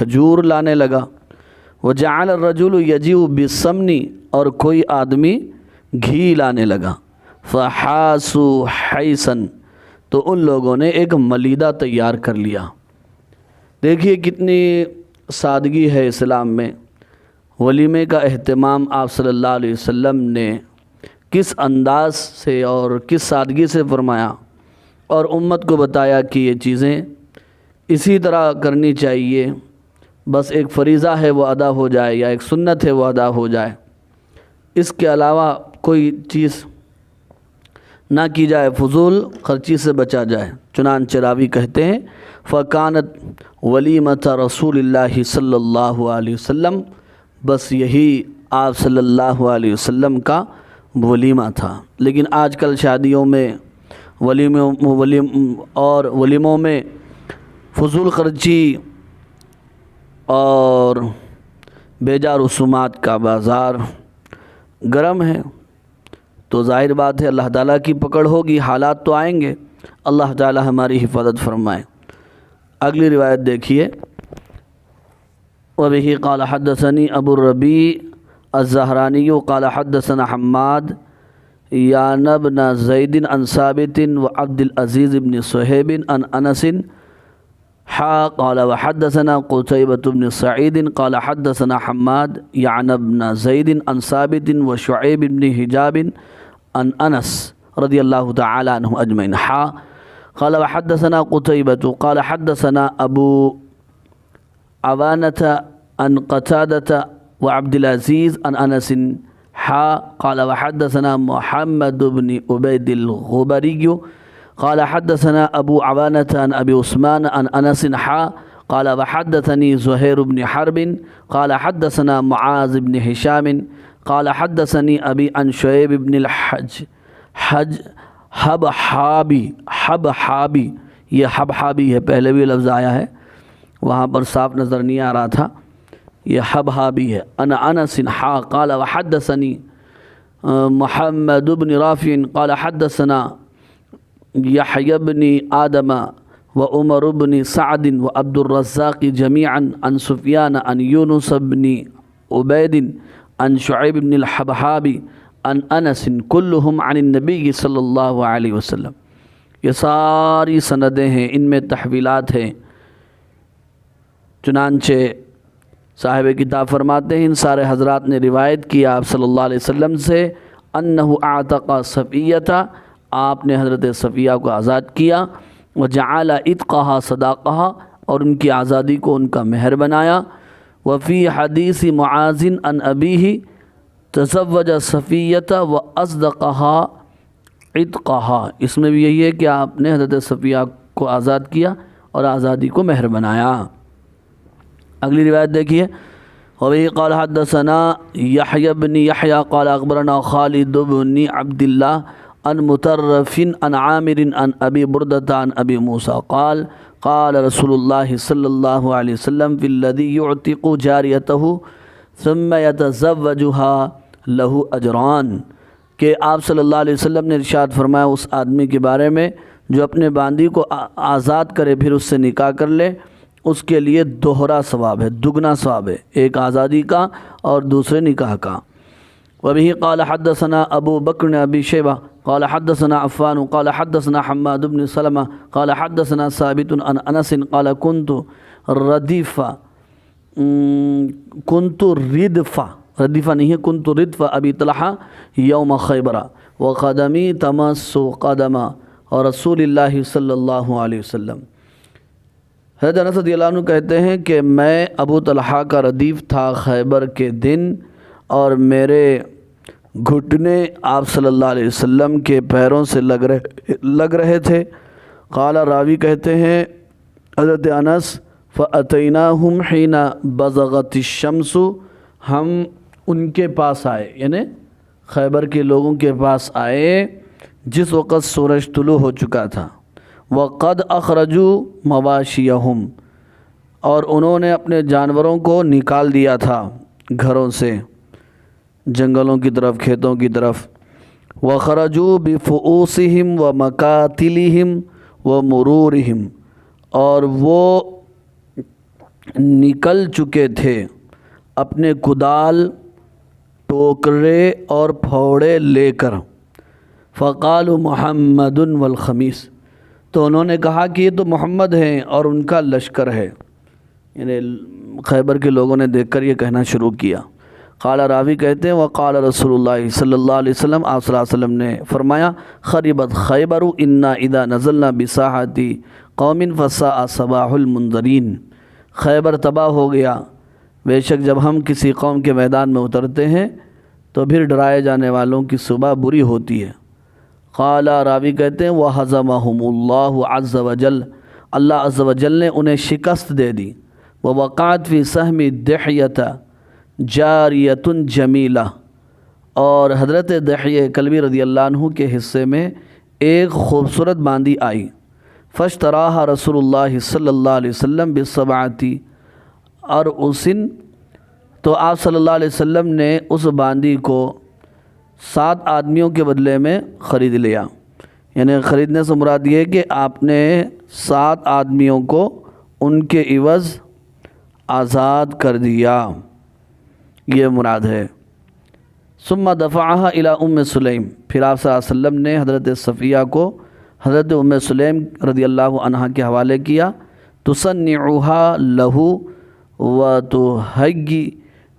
کھجور لانے لگا۔ وجعل الرجل یجیء بالسمن، اور کوئی آدمی گھی لانے لگا۔ فحاسوا حیسا، تو ان لوگوں نے ایک ملیدہ تیار کر لیا۔ دیکھیے کتنی سادگی ہے اسلام میں۔ ولیمے کا اہتمام آپ صلی اللہ علیہ وسلم نے کس انداز سے اور کس سادگی سے فرمایا، اور امت کو بتایا کہ یہ چیزیں اسی طرح کرنی چاہیے، بس ایک فریضہ ہے وہ ادا ہو جائے، یا ایک سنت ہے وہ ادا ہو جائے، اس کے علاوہ کوئی چیز نہ کی جائے، فضول خرچی سے بچا جائے۔ چنانچہ راوی کہتے ہیں فَكَانَتْ وَلِيمَةَ رسول اللہ صلی اللہ علیہ وسلم، بس یہی آپ صلی اللہ علیہ وسلم کا ولیمہ تھا۔ لیکن آج کل شادیوں میں ولیموں میں فضول خرچی اور بیجا رسومات کا بازار گرم ہے، تو ظاہر بات ہے اللہ تعالیٰ کی پکڑ ہوگی، حالات تو آئیں گے، اللہ تعالیٰ ہماری حفاظت فرمائے۔ اگلی روایت دیکھیے، وبه قال حدثني ابو الربيع الزهراني قال حدثنا حماد يعني بن زيد عن ثابت وعبد العزيز بن صهيب عن انس قال وحدثنا قتيبة بن سعيد قال حدثنا حماد يعني بن زيد عن ثابت وشعيب بن حجاب عن انس رضي الله تعالى عنه اجمعين قال وحدثنا قتيبة قال حدثنا ابو عوانة عن قتادة وعبد العزيز عن انس قال وحدثنا محمد بن عبيد الغبري قال حدثنا ابو عوانة عن ابي عثمان عن انس قال وحدثني زهير بن حرب قال حدثنا معاذ بن هشام قال حدثني ابي عن شعيب بن حبحابی، یہ حبحابی ہے، پہلے بھی لفظ آیا ہے، وہاں پر صاف نظر نہیں آ رہا تھا، یہ حبحابی ہے۔ انا انس قال وحدثني محمد بن رافع قال حدثنا يحيى بن آدم وعمر بن سعد وعبد الرزاق جميعا عن سفيان عن يونس بن عبيد عن شعيب بن الحبحابي عن انس كلهم عن النبي صلی اللہ علیہ وسلم۔ یہ ساری سندیں ہیں، ان میں تحویلات ہیں۔ چنانچہ صاحب کتاب فرماتے ہیں ان سارے حضرات نے روایت کی آپ صلی اللہ علیہ وسلم سے، انہ اعتق صفیۃ، آپ نے حضرت صفیہ کو آزاد کیا، وجعل عتقها صداقها، اور ان کی آزادی کو ان کا مہر بنایا۔ وفی حدیث معاذ عن ابیہ تزوج صفیۃ واصدقها عتقها، اس میں بھی یہی ہے کہ آپ نے حضرت صفیہ کو آزاد کیا اور آزادی کو مہر بنایا۔ اگلی روایت دیکھیے، وبه قال حدثنا يحيى بن يحيى قال اخبرنا خالد بن عبد الله عن مترف عن عامر عن ابي بردة عن ابي موسى قال قال رسول الله صلی اللہ علیہ وسلم في الذي يعتق جاريته ثم يتزوجها له اجران، کہ آپ صلی اللہ علیہ وسلم نے ارشاد فرمایا اس آدمی کے بارے میں جو اپنے باندی کو آزاد کرے پھر اس سے نکاح کر لے، اس کے لیے دوہرا ثواب ہے، دگنا ثواب ہے، ایک آزادی کا اور دوسرے نکاح کا۔ وبه قال حدثنا ابو بکر بن ابی شیبہ قال حدثنا عفان قال حدثنا حماد بن سلمہ قال حدثنا ثابت عن انس قال كنت ردف نہیں ہے، كنت ردف ابی طلحہ یوم خیبر وقدمی تمس قدم رسول اللہ صلی اللہ علیہ وسلم۔ حضرت انس رضی اللہ عنہ کہتے ہیں کہ میں ابو طلحہ کا ردیف تھا خیبر کے دن، اور میرے گھٹنے آپ صلی اللہ علیہ وسلم کے پیروں سے لگ رہے تھے۔ قال راوی کہتے ہیں حضرت انس فَأَتَيْنَاهُمْ حِينَ بَزَغَتِ الشَّمْسُ، ہم ان کے پاس آئے، یعنی خیبر کے لوگوں کے پاس آئے جس وقت سورج طلوع ہو چکا تھا۔ وَقَدْ أَخْرَجُوا مَوَاشِيَهُمْ، اور انہوں نے اپنے جانوروں کو نکال دیا تھا گھروں سے، جنگلوں کی طرف، کھیتوں کی طرف۔ وَخَرَجُوا بِفُؤُوسِهِمْ وَمَقَاتِلِهِمْ وَمُرُورِهِمْ، اور وہ نکل چکے تھے اپنے کدال، ٹوکرے اور پھوڑے لے کر۔ فقالوا محمد والخمیس، تو انہوں نے کہا کہ یہ تو محمد ہیں اور ان کا لشکر ہے، یعنی خیبر کے لوگوں نے دیکھ کر یہ کہنا شروع کیا۔ قال راوی کہتے ہیں وقال رسول اللہ صلی اللہ علیہ وسلم، آپ صلی اللہ علیہ وسلم نے فرمایا خربت خیبر انا اذا نزلنا بساحت قوم فساء صباح المنذرین، خیبر تباہ ہو گیا، بے شک جب ہم کسی قوم کے میدان میں اترتے ہیں تو پھر ڈرائے جانے والوں کی صبح بری ہوتی ہے۔ قال راوی کہتے ہیں وَهَزَمَهُمُ اللَّهُ عَزَّ وَجَلَّ، اللہ عز و جل نے انہیں شکست دے دی۔ وَوَقَعَتْ فِي سَهْمِ دِحْيَةَ جَارِيَةٌ جَمِيلَةٌ، اور حضرت دحیہ کلبی رضی اللہ عنہ کے حصے میں ایک خوبصورت باندی آئی۔ فَاشْتَرَاهَا رسول اللہ صلی اللہ علیہ وسلم بِالسَّبْعَةِ أَرْأُسٍ، تو آپ صلی اللہ علیہ وسلم نے اس باندی کو 7 آدمیوں کے بدلے میں خرید لیا، یعنی خریدنے سے مراد یہ کہ آپ نے 7 آدمیوں کو ان کے عوض آزاد کر دیا، یہ مراد ہے۔ ثم دفعها الى ام سلیم، پھر آپ صلی اللہ علیہ وسلم نے حضرت صفیہ کو حضرت ام سلیم رضی اللہ عنہا کے حوالے کیا۔ تصنعها له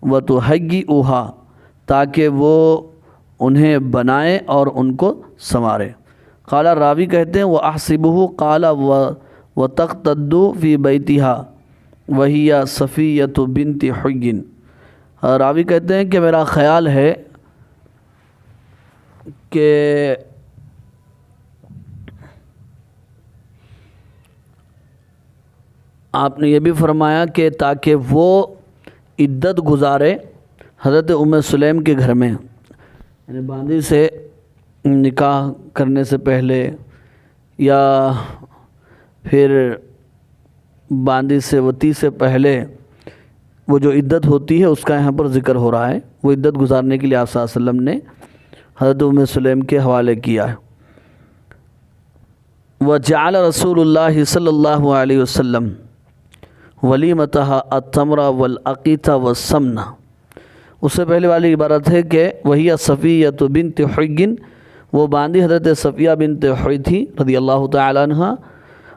وتهيئها، تاکہ وہ انہیں بنائے اور ان کو سنوارے۔ قال راوی کہتے ہیں وَأَحْسِبُهُ قَالَ وَتَقْتَدُّ فِي بَيْتِهَا وَهِيَ صَفِيَّةُ بِنْتِ حُيٍّ، راوی کہتے ہیں کہ میرا خیال ہے کہ آپ نے یہ بھی فرمایا کہ تاکہ وہ عدت گزارے حضرت ام سلیم کے گھر میں، یعنی باندی سے نکاح کرنے سے پہلے یا پھر باندی سے وطی سے پہلے وہ جو عدت ہوتی ہے اس کا یہاں پر ذکر ہو رہا ہے، وہ عدت گزارنے کے لیے آپ صلی اللہ علیہ وسلم نے حضرت ام سلیم کے حوالے کیا ہے۔ وجعل رسول اللہ صلی اللہ علیہ وسلم ولیمتها التمر والعقیق والسمن، اس سے پہلے والی عبارت ہے کہ وہی صفیہ بنت حی، وہ باندی حضرت صفیہ بنت حی تھی رضی اللہ تعالی عنہ۔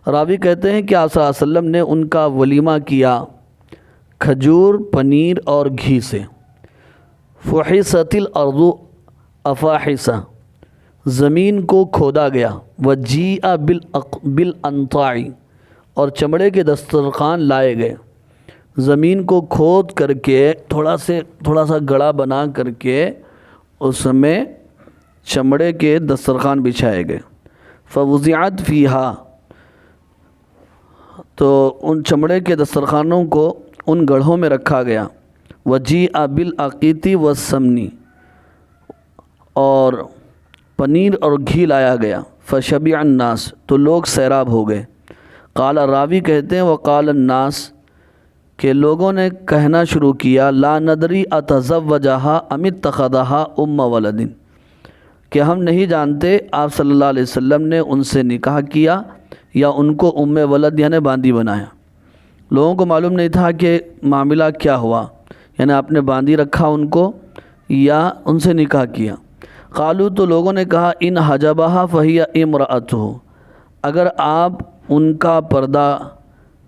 راوی کہتے ہیں کہ آپ صلی اللہ علیہ وسلم نے ان کا ولیمہ کیا کھجور، پنیر اور گھی سے۔ فحصت الارض افاحصہ، زمین کو کھودا گیا۔ وجیء بالانطاع، اور چمڑے کے دسترخوان لائے گئے۔ زمین کو کھود کر کے تھوڑا سا گڑھا بنا کر کے اس میں چمڑے کے دسترخوان بچھائے گئے۔ فوضعت فیہا، تو ان چمڑے کے دسترخوانوں کو ان گڑھوں میں رکھا گیا۔ وجیء بالعقیق والسمن، اور پنیر اور گھی لایا گیا۔ فشبع الناس، تو لوگ سیراب ہو گئے۔ قال راوی کہتے ہیں وقال الناس، کہ لوگوں نے کہنا شروع کیا لا ندری اتزوجہا ام اتخذہا ام ولد، کہ ہم نہیں جانتے آپ صلی اللہ علیہ وسلم نے ان سے نکاح کیا یا ان کو ام ولد یعنی باندی بنایا۔ لوگوں کو معلوم نہیں تھا کہ معاملہ کیا ہوا، یعنی آپ نے باندی رکھا ان کو یا ان سے نکاح کیا۔ قالو، تو لوگوں نے کہا ان حجبہا فہی امرأتہ، اگر آپ ان کا پردہ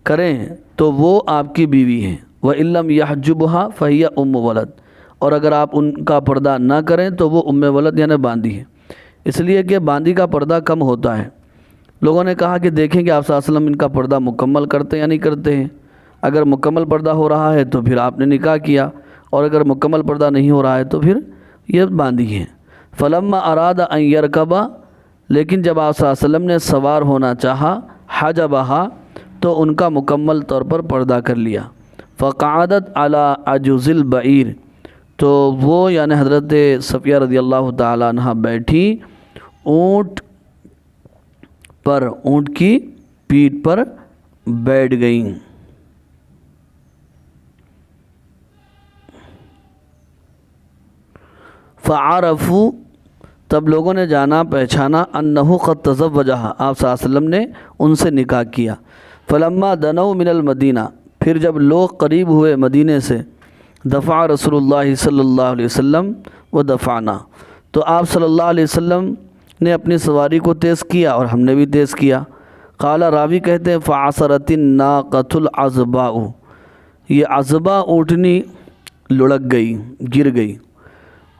کریں تو وہ آپ کی بیوی ہیں۔ وَإِن لَّمْ يَحْجُبْهَا فَهِيَ أُمُّ وَلَدٍ، اور اگر آپ ان کا پردہ نہ کریں تو وہ ام ولد یعنی باندی ہے، اس لیے کہ باندی کا پردہ کم ہوتا ہے۔ لوگوں نے کہا کہ دیکھیں کہ آپ صلی اللہ علیہ وسلم ان کا پردہ مکمل کرتے یا نہیں کرتے ہیں، اگر مکمل پردہ ہو رہا ہے تو پھر آپ نے نکاح کیا، اور اگر مکمل پردہ نہیں ہو رہا ہے تو پھر یہ باندی ہیں۔ فلما اراد ان یرکبا، لیکن جب آپ صلی اللہ علیہ وسلم نے سوار ہونا چاہا، حجبہا، تو ان کا مکمل طور پر پردہ کر لیا۔ فقعدت علی عجوز البعیر، تو وہ یعنی حضرت صفیہ رضی اللہ تعالی عنہ بیٹھی اونٹ پر، اونٹ کی پیٹھ پر بیٹھ گئیں۔ فعرفوا، تب لوگوں نے جانا پہچانا انہو قد تزوجہا، آپ صلی اللہ علیہ وسلم نے ان سے نکاح کیا۔ فلما دنوا من المدینہ، پھر جب لوگ قریب ہوئے مدینے سے دفع رسول اللہ صلی اللہ علیہ وسلم و دفعنا، تو آپ صلی اللہ علیہ وسلم نے اپنی سواری کو تیز کیا اور ہم نے بھی تیز کیا۔ قال راوی کہتے ہیں فعصرت الناقۃ العظباء، یہ عظبا اونٹنی لڑک گئی، گر گئی۔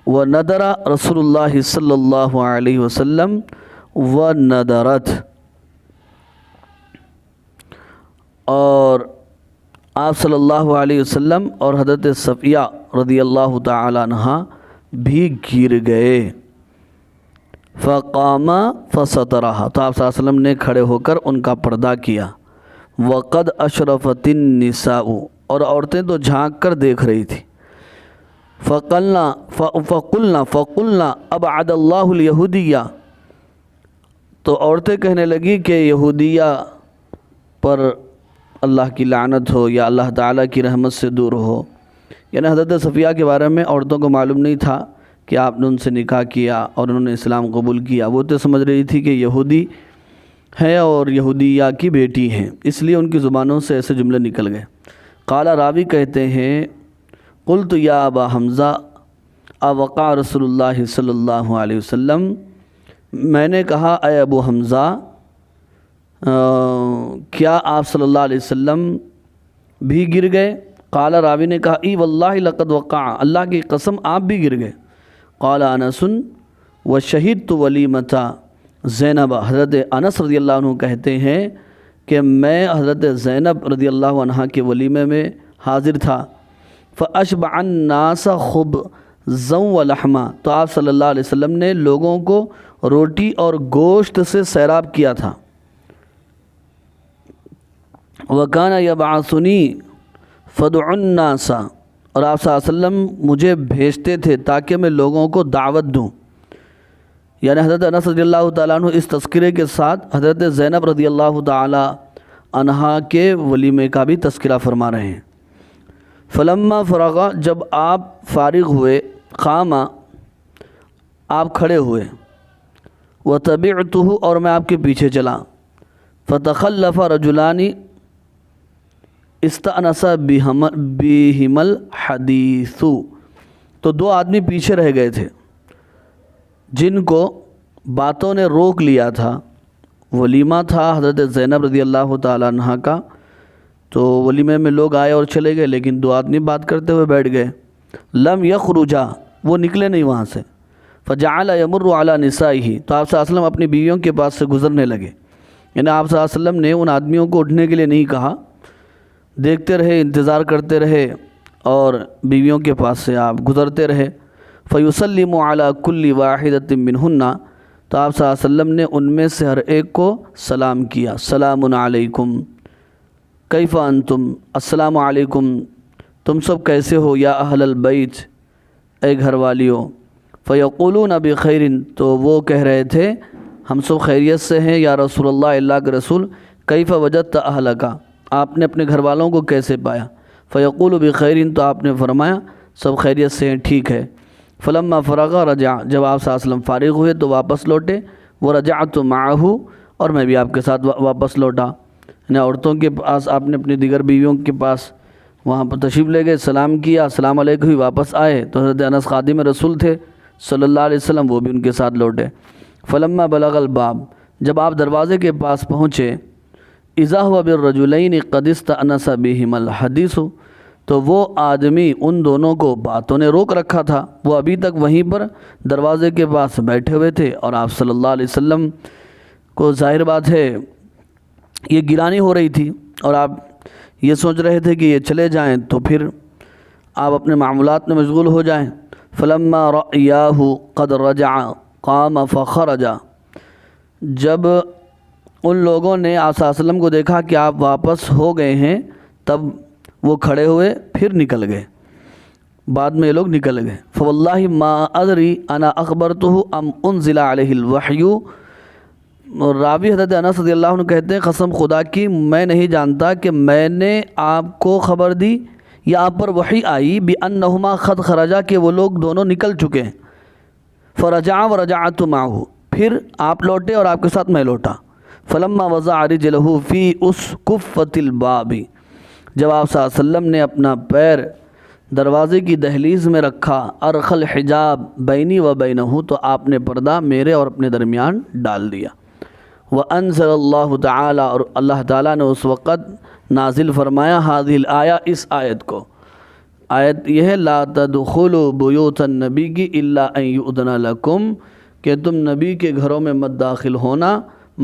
وندر رسول اللہ صلی اللہ علیہ وسلم وندرت، اور آپ صلی اللہ علیہ وسلم اور حضرت صفیہ رضی اللہ تعالی عنہ بھی گر گئے۔ فقام فسترہا، تو آپ صلی اللہ علیہ وسلم نے کھڑے ہو کر ان کا پردہ کیا۔ وقد اشرفت النساء، اور عورتیں تو جھانک کر دیکھ رہی تھی۔ فقلنا ابعد اللہ الیہودیہ، تو عورتیں کہنے لگی کہ یہودیہ پر اللہ کی لعنت ہو یا اللہ تعالیٰ کی رحمت سے دور ہو۔ یعنی حضرت صفیہ کے بارے میں عورتوں کو معلوم نہیں تھا کہ آپ نے ان سے نکاح کیا اور انہوں نے اسلام قبول کیا، وہ تو سمجھ رہی تھی کہ یہودی ہے اور یہودیہ کی بیٹی ہیں، اس لیے ان کی زبانوں سے ایسے جملے نکل گئے۔ قال راوی کہتے ہیں قلت یا ابا حمزہ اوقع رسول اللہ صلی اللہ علیہ وسلم، میں نے کہا اے ابو حمزہ کیا آپ صلی اللہ علیہ وسلم بھی گر گئے؟ قال راوی نے کہا ای واللہ لقد وقع، اللہ کی قسم آپ بھی گر گئے۔ قال انس وشہدت ولیمۃ زینب، حضرت انس رضی اللہ عنہ کہتے ہیں کہ میں حضرت زینب رضی اللہ عنہ کے ولیمے میں حاضر تھا۔ فاشبع الناس خبزا ولحما، تو آپ صلی اللہ علیہ وسلم نے لوگوں کو روٹی اور گوشت سے سیراب کیا تھا۔ وکان یبعثنی فدعوا الناس، اور آپ صلی اللہ علیہ وسلم مجھے بھیجتے تھے تاکہ میں لوگوں کو دعوت دوں۔ یعنی حضرت انس رضی اللہ تعالیٰ عنہ اس تذکرے کے ساتھ حضرت زینب رضی اللہ تعالیٰ عنہا کے ولیمے کا بھی تذکرہ فرما رہے ہیں۔ فلما فرغا، جب آپ فارغ ہوئے، قام، آپ کھڑے ہوئے، وتبعتہ، اور میں آپ کے پیچھے چلا۔ فتخلف رجلان استأنس بہم الحدیث، تو دو آدمی پیچھے رہ گئے تھے جن کو باتوں نے روک لیا تھا۔ ولیمہ تھا حضرت زینب رضی اللہ تعالیٰ عنہ کا، تو ولیمے میں لوگ آئے اور چلے گئے، لیکن دو آدمی بات کرتے ہوئے بیٹھ گئے۔ لم یخرجا، وہ نکلے نہیں وہاں سے۔ فجعل یمر علی نسائہ، تو آپ صلی اللہ علیہ وسلم اپنی بیویوں کے پاس سے گزرنے لگے۔ یعنی آپ صلی اللہ علیہ وسلم نے ان آدمیوں کو اٹھنے کے لیے نہیں کہا، دیکھتے رہے، انتظار کرتے رہے، اور بیویوں کے پاس سے آپ گزرتے رہے۔ فیسلم علی کل واحدۃ منہن، تو آپ صلی اللہ علیہ وسلم نے ان میں سے ہر ایک کو سلام کیا۔ سلام علیکم کیف انتم، السلام علیکم، تم سب کیسے ہو، یا اہل البیت، اے گھر والیوں۔ فیقولون بخیر، تو وہ کہہ رہے تھے ہم سب خیریت سے ہیں یا رسول اللہ، اللہ کے رسول۔ کیف وجدت اہلک، آپ نے اپنے گھر والوں کو کیسے پایا؟ فیقول بخیر، تو آپ نے فرمایا سب خیریت سے ہیں، ٹھیک ہے۔ فلما فرغ رجع، جب آپ صلی اللہ علیہ وسلم فارغ ہوئے تو واپس لوٹے۔ ورجعت معہ، اور میں بھی آپ کے ساتھ واپس لوٹا۔ یعنی عورتوں کے پاس آپ نے اپنی دیگر بیویوں کے پاس وہاں پر تشریف لے گئے، سلام کیا، السلام علیکم، ہی واپس آئے تو حضرت انس خادم رسول تھے صلی اللہ علیہ وسلم، وہ بھی ان کے ساتھ لوٹے۔ فلما بلغ الباب، جب آپ دروازے کے پاس پہنچے، اذا هو بالرجلین قد استأنس بہم الحدیث، تو وہ آدمی ان دونوں کو باتوں نے روک رکھا تھا، وہ ابھی تک وہیں پر دروازے کے پاس بیٹھے ہوئے تھے، اور آپ صلی اللہ علیہ وسلم کو ظاہر بات ہے یہ گرانی ہو رہی تھی، اور آپ یہ سوچ رہے تھے کہ یہ چلے جائیں تو پھر آپ اپنے معمولات میں مشغول ہو جائیں۔ فلما رأیاہ قد رجع قام فخرج، جب ان لوگوں نے آپ صلی اللہ علیہ وسلم کو دیکھا کہ آپ واپس ہو گئے ہیں، تب وہ کھڑے ہوئے پھر نکل گئے، بعد میں یہ لوگ نکل گئے۔ فواللہ ما ادری انا اخبرتہ ام انزل علیہ الوحی، اور راوی حضرت انس رضی اللہ عنہ کہتے ہیں قسم خدا کی میں نہیں جانتا کہ میں نے آپ کو خبر دی یا آپ پر وحی آئی بانہما قد خرجا، کہ وہ لوگ دونوں نکل چکے ہیں۔ فرجع ورجعت معہ، پھر آپ لوٹے اور آپ کے ساتھ میں لوٹا۔ فلما وضع رجلہ فی اسقفۃ الباب، جب آپ صلی اللہ علیہ وسلم نے اپنا پیر دروازے کی دہلیز میں رکھا، ارخل حجاب بینی و بینہ، تو آپ نے پردہ میرے اور اپنے درمیان ڈال دیا۔ وَأَنزَلَ اللَّهُ تعالیٰ، اور اللہ تعالیٰ نے اس وقت نازل فرمایا هذه الآیہ، اس آیت کو۔ آیت یہ ہے لا تدخلوا بیوت النبی کی الا ان یؤذن لکم، کہ تم نبی کے گھروں میں مت داخل ہونا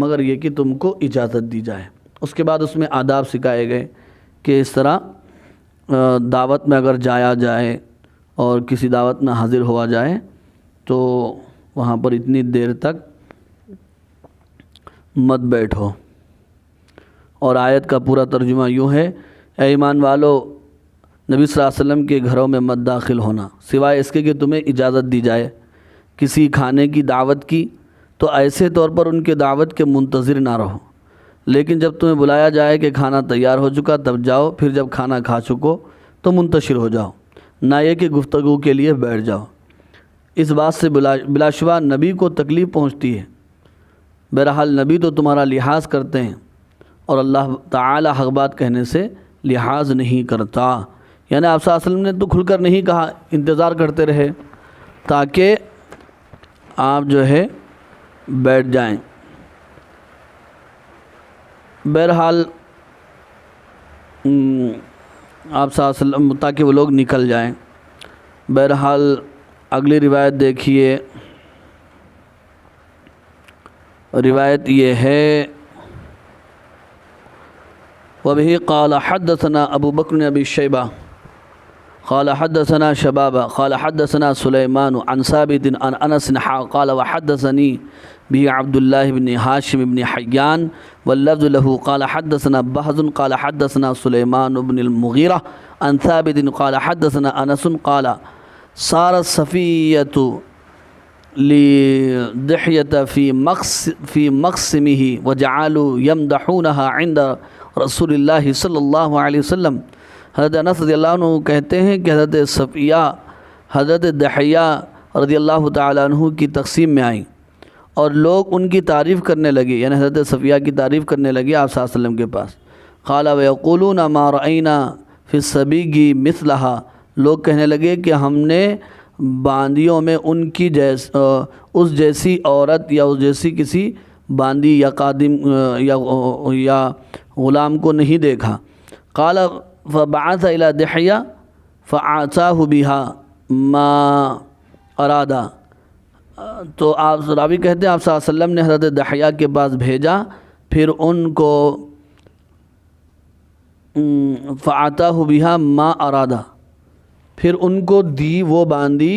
مگر یہ کہ تم کو اجازت دی جائے۔ اس کے بعد اس میں آداب سکھائے گئے کہ اس طرح دعوت میں اگر جایا جائے اور کسی دعوت میں حاضر ہوا جائے تو وہاں پر اتنی دیر تک مت بیٹھو۔ اور آیت کا پورا ترجمہ یوں ہے، اے ایمان والو، نبی صلی اللہ علیہ وسلم کے گھروں میں مت داخل ہونا سوائے اس کے کہ تمہیں اجازت دی جائے کسی کھانے کی دعوت کی، تو ایسے طور پر ان کے دعوت کے منتظر نہ رہو، لیکن جب تمہیں بلایا جائے کہ کھانا تیار ہو چکا تب جاؤ، پھر جب کھانا کھا چکو تو منتشر ہو جاؤ، نہ یہ کہ گفتگو کے لیے بیٹھ جاؤ۔ اس بات سے بلا شبہ نبی کو تکلیف پہنچتی ہے، بہرحال نبی تو تمہارا لحاظ کرتے ہیں اور اللہ تعالی حق بات کہنے سے لحاظ نہیں کرتا، یعنی آپ صلی اللہ علیہ وسلم نے تو کھل کر نہیں کہا، انتظار کرتے رہے تاکہ آپ جو ہے بیٹھ جائیں۔ بہرحال آپ صلی اللہ علیہ وسلم تاکہ وہ لوگ نکل جائیں۔ بہرحال اگلی روایت دیکھیے، روایت یہ ہے وبه قال حدثنا ابو بکر بن ابی شیبہ قال حدثنا شبابہ قال حدثنا سلیمان عن ثابت عن انس قال وحدثني به عبد الله بن هاشم بن حيان واللفظ له قال حدثنا بهز قال حدثنا سليمان بن المغيرة عن ثابت قال حدثنا انس قال صارت صفیۃ لدحیة في مقسمه وجعلوا يمدحونها عند رسول اللہ صلی اللہ علیہ وسلم۔ حضرت انس رضی اللہ عنہ کہتے ہیں کہ حضرت صفیہ حضرت دحیہ رضی اللہ تعالیٰ عنہ کی تقسیم میں آئیں اور لوگ ان کی تعریف کرنے لگے، یعنی حضرت صفیہ کی تعریف کرنے لگے آپ صلی اللہ علیہ وسلم کے پاس۔ قال ويقولون ما رأينا في السبيغ مثلها، لوگ کہنے لگے کہ ہم نے باندیوں میں ان کی اس جیسی عورت یا اس جیسی کسی باندی یا قادم یا غلام کو نہیں دیکھا۔ قال فبعث الى دحیہ فاعطاه بها ما اراد، تو آپ راوی کہتے ہیں آپ صلی اللہ علیہ وسلم نے حضرت دحیہ کے پاس بھیجا، پھر ان کو فاعطاه بها ما اراد، پھر ان کو دی وہ باندی